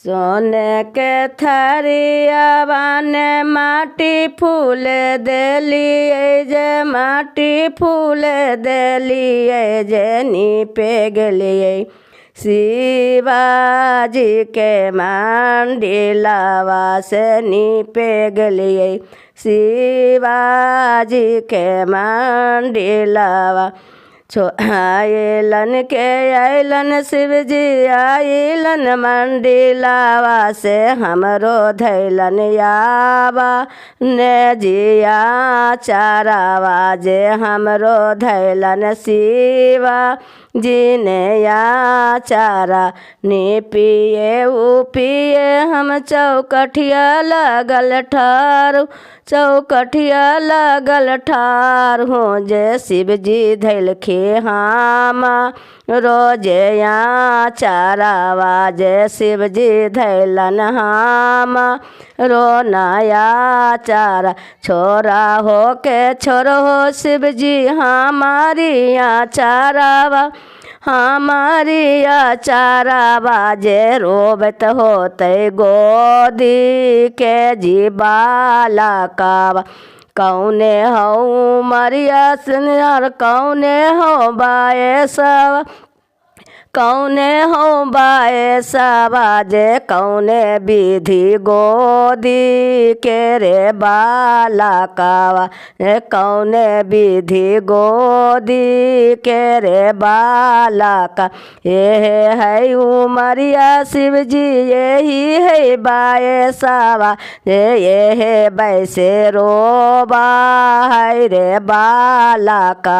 सोने के थरियावा ने माटी फूल देलिए जे माटी फूल देलिए जे नीपे गेलिए शिवाजी के मंदिलवा से नीपे गेलिए शिवाजी के मंदिलवा आइलन के आइलन शिवजी आइलन मंदिलवा से हमरो धैलन यावा ने जिया चारावा जे हमरो धैलन शिवा जी ने या चारा नी पिए ऊ पिए हम चौकठिया लगल ठार चौकठिया लगल ठार हूँ जे शिव जी धैल खे हामा रोजे या चारावा जे शिव जी धैलन हामा रोनाया चारा छोरा हो के छोरो हो शिव जी हमारी या चारावा हमारी या चारावा जे रोबत होते गोदी के जी बाला कावा कौने हो मरिया सिंगार कौने हो बाए सब कौने हो बाए सबाजे कौने विधि गोदी के रे बाला कावा कौने विधि गोदी के रे बाला का ये है उमरिया शिव जी यही है बाए सावा ये है बैसे रोबा है रे बाला का।